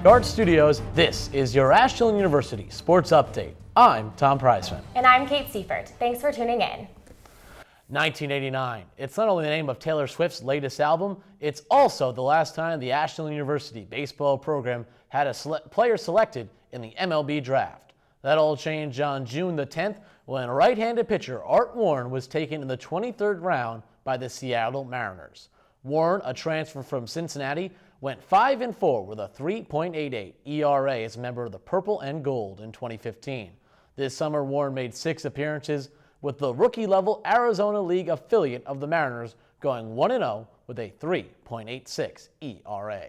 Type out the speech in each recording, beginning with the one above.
Yard Studios, this is your Ashland University Sports Update. I'm Tom Prizeman. And I'm Kate Siefert. Thanks for tuning in. 1989. It's not only the name of Taylor Swift's latest album, it's also the last time the Ashland University baseball program had a player selected in the MLB draft. That all changed on June the 10th when right-handed pitcher Art Warren was taken in the 23rd round by the Seattle Mariners. Warren, a transfer from Cincinnati, went 5-4 with a 3.88 ERA as a member of the Purple and Gold in 2015. This summer, Warren made 6 appearances with the rookie-level Arizona League affiliate of the Mariners going 1-0 with a 3.86 ERA.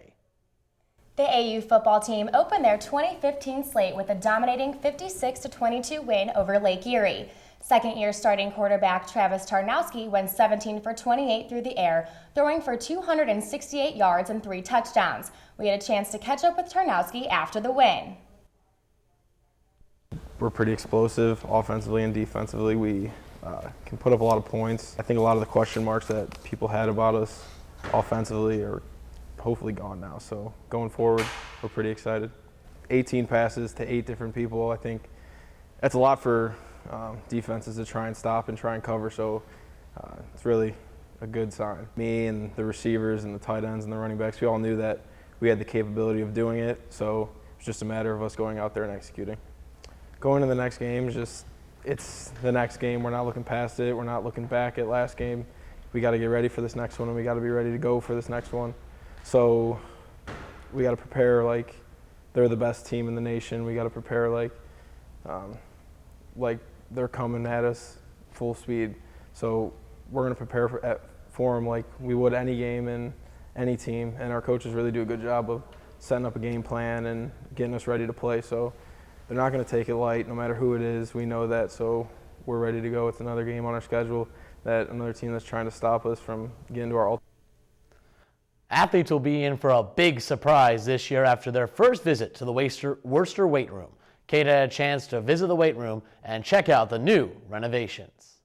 The AU football team opened their 2015 slate with a dominating 56-22 win over Lake Erie. Second-year starting quarterback Travis Tarnowski went 17 for 28 through the air, throwing for 268 yards and 3 touchdowns. We had a chance to catch up with Tarnowski after the win. We're pretty explosive offensively and defensively. We can put up a lot of points. I think a lot of the question marks that people had about us offensively are hopefully gone now. So going forward, we're pretty excited. 18 passes to 8 different people. I think that's a lot for defenses to try and stop and try and cover, so it's really a good sign. Me and the receivers and the tight ends and the running backs, we all knew that we had the capability of doing it, so it's just a matter of us going out there and executing. Going to the next game is just, it's the next game. We're not looking past it. We're not looking back at last game. We got to get ready for this next one, and we got to be ready to go for this next one. So we got to prepare like they're the best team in the nation. We got to prepare like they're coming at us full speed. So we're going to prepare for them like we would any game and any team. And our coaches really do a good job of setting up a game plan and getting us ready to play. So they're not going to take it light no matter who it is. We know that. So we're ready to go. It's another game on our schedule, that another team that's trying to stop us from getting to our ultimate. Athletes will be in for a big surprise this year after their first visit to the Worcester weight room. Kate had a chance to visit the weight room and check out the new renovations.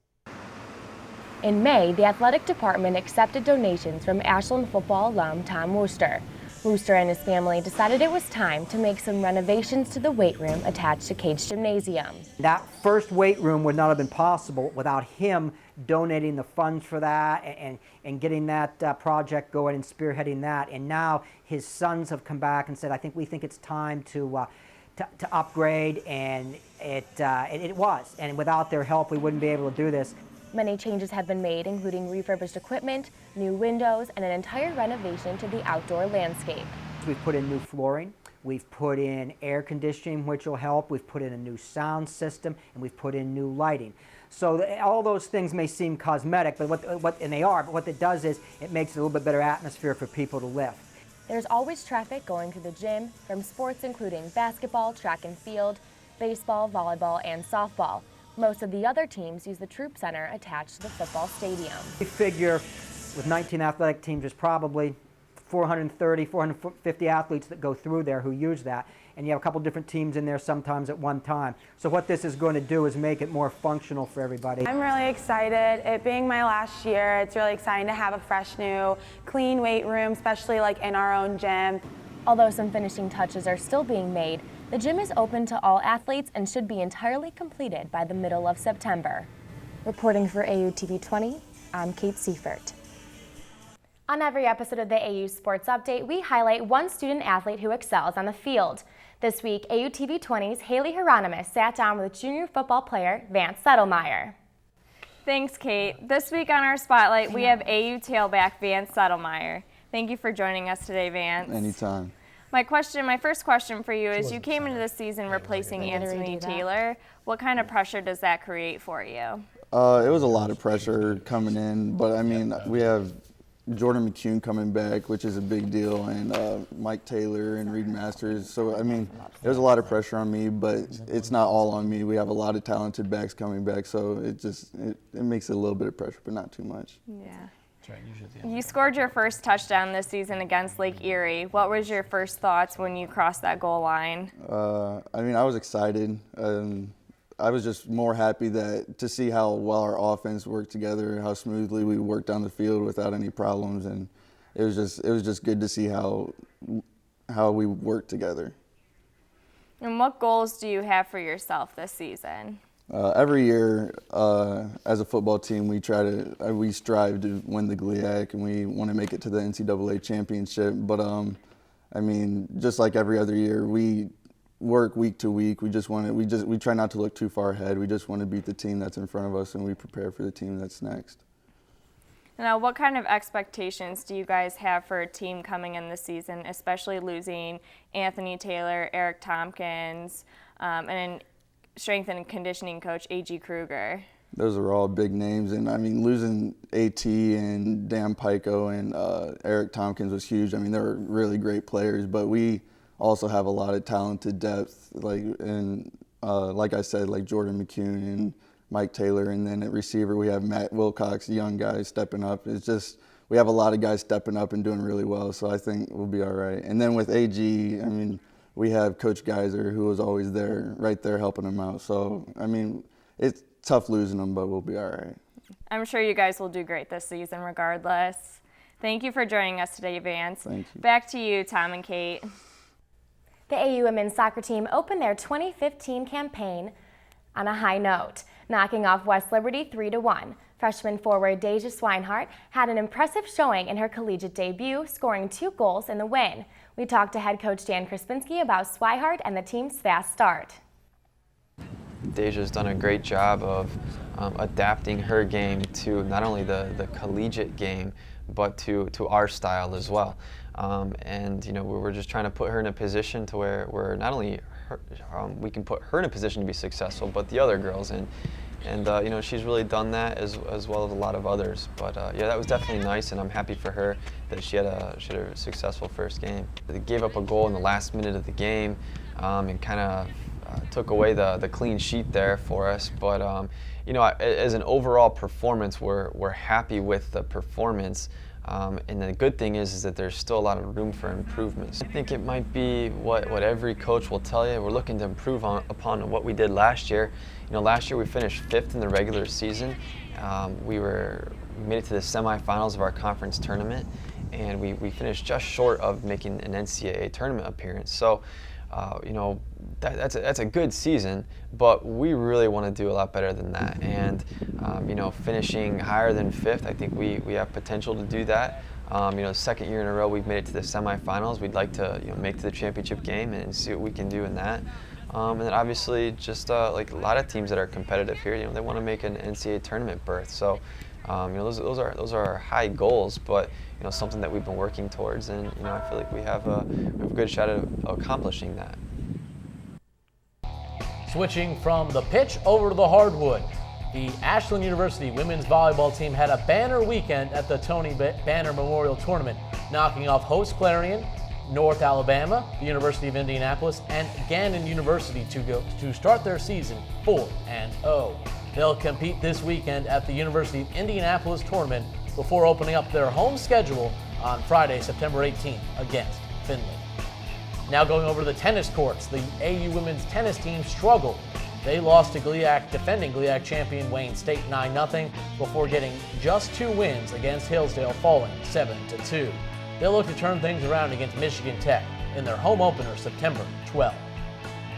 In May, the athletic department accepted donations from Ashland football alum Tom Wooster. Wooster and his family decided it was time to make some renovations to the weight room attached to Kate's gymnasium. That first weight room would not have been possible without him donating the funds for that and getting that project going and spearheading that. And now his sons have come back and said, I think we think it's time to upgrade, and it was. And without their help, we wouldn't be able to do this. Many changes have been made, including refurbished equipment, new windows, and an entire renovation to the outdoor landscape. We've put in new flooring, we've put in air conditioning, which will help, we've put in a new sound system, and we've put in new lighting. So all those things may seem cosmetic, but and they are, but what it does is it makes it a little bit better atmosphere for people to live. There's always traffic going to the gym, from sports including basketball, track and field, baseball, volleyball, and softball. Most of the other teams use the Troop Center attached to the football stadium. We figure with 19 athletic teams, there's probably 430, 450 athletes that go through there who use that. And you have a couple different teams in there sometimes at one time. So what this is going to do is make it more functional for everybody. I'm really excited. It being my last year, it's really exciting to have a fresh new, clean weight room, especially like in our own gym. Although some finishing touches are still being made, the gym is open to all athletes and should be entirely completed by the middle of September. Reporting for AU TV 20, I'm Kate Siefert. On every episode of the AU Sports Update, we highlight one student athlete who excels on the field. This week, AU TV 20's Halee Heironimus sat down with junior football player Vance Settlemier. Thanks, Kate. This week on our spotlight, we have AU tailback Vance Settlemier. Thank you for joining us today, Vance. Anytime. My first question for you is, you came into the season replacing Anthony Taylor. What kind of pressure does that create for you? It was a lot of pressure coming in, but I mean, we have Jordan McCune coming back, which is a big deal, and Mike Taylor and Reed Masters. So, I mean, there's a lot of pressure on me, but it's not all on me. We have a lot of talented backs coming back, so it makes it a little bit of pressure, but not too much. Yeah. You scored your first touchdown this season against Lake Erie. What was your first thoughts when you crossed that goal line? I mean, I was excited. I was just more happy to see how well our offense worked together, how smoothly we worked down the field without any problems, and it was just good to see how how we work together. And what goals do you have for yourself this season? Every year, as a football team, we strive to win the GLIAC, and we want to make it to the NCAA championship. But I mean, just like every other year, we work week to week. We try not to look too far ahead. We just want to beat the team that's in front of us, and we prepare for the team that's next. Now, what kind of expectations do you guys have for a team coming in this season, especially losing Anthony Taylor, Eric Tompkins, and strength and conditioning coach A.G. Kruger? Those are all big names, and I mean, losing A.T. and Dan Pico and Eric Tompkins was huge. I mean, they were really great players, but we also have a lot of talented depth, like I said, like Jordan McCune and Mike Taylor, and then at receiver we have Matt Wilcox, young guys stepping up. It's just we have a lot of guys stepping up and doing really well, so I think we'll be all right. And then with AG, I mean, we have Coach Geiser, who was always there, right there helping them out. So, I mean, it's tough losing them, but we'll be all right. I'm sure you guys will do great this season regardless. Thank you for joining us today, Vance. Thank you. Back to you, Tom and Kate. The AU women's soccer team opened their 2015 campaign on a high note, knocking off West Liberty 3-1. Freshman forward Deja Swinehart had an impressive showing in her collegiate debut, scoring 2 goals in the win. We talked to head coach Dan Krispinski about Swinehart and the team's fast start. Deja's done a great job of adapting her game to not only the collegiate game, but to our style as well. And you know, we're just trying to put her in a position to where we're not only we can put her in a position to be successful, but the other girls. And you know, she's really done that as well as a lot of others. But yeah, that was definitely nice, and I'm happy for her that she had a successful first game. They gave up a goal in the last minute of the game, and kind of took away the clean sheet there for us. But you know, as an overall performance, we're happy with the performance. And the good thing is that there's still a lot of room for improvements. I think it might be what every coach will tell you. We're looking to improve upon what we did last year. You know, last year we finished 5th in the regular season. We made it to the semifinals of our conference tournament, and we finished just short of making an NCAA tournament appearance. So, you know, that's a good season, but we really want to do a lot better than that. And you know, finishing higher than 5th, I think we have potential to do that. You know, second year in a row we've made it to the semifinals. We'd like to, you know, make it to the championship game and see what we can do in that. And then obviously just like a lot of teams that are competitive here, you know, they want to make an NCAA tournament berth. So you know, those are high goals, but you know, something that we've been working towards, and you know, I feel like we have a good shot at accomplishing that. Switching from the pitch over to the hardwood, the Ashland University women's volleyball team had a banner weekend at the Tony Banner Memorial Tournament, knocking off host Clarion, North Alabama, the University of Indianapolis, and Gannon University to start their season 4-0. They'll compete this weekend at the University of Indianapolis tournament before opening up their home schedule on Friday, September 18th against Finley. Now going over to the tennis courts, the AU women's tennis team struggled. They lost to defending GLIAC champion Wayne State 9-0 before getting just 2 wins against Hillsdale, falling 7-2. They'll look to turn things around against Michigan Tech in their home opener September 12th.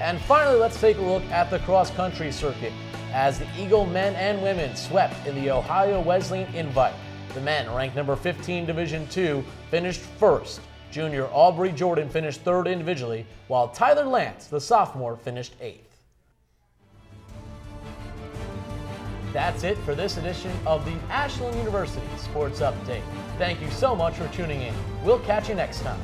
And finally, let's take a look at the cross-country circuit as the Eagle men and women swept in the Ohio Wesleyan Invite. The men, ranked number 15 Division II, finished first. Junior Aubrey Jordan finished third individually, while Tyler Lance, the sophomore, finished 8th. That's it for this edition of the Ashland University Sports Update. Thank you so much for tuning in. We'll catch you next time.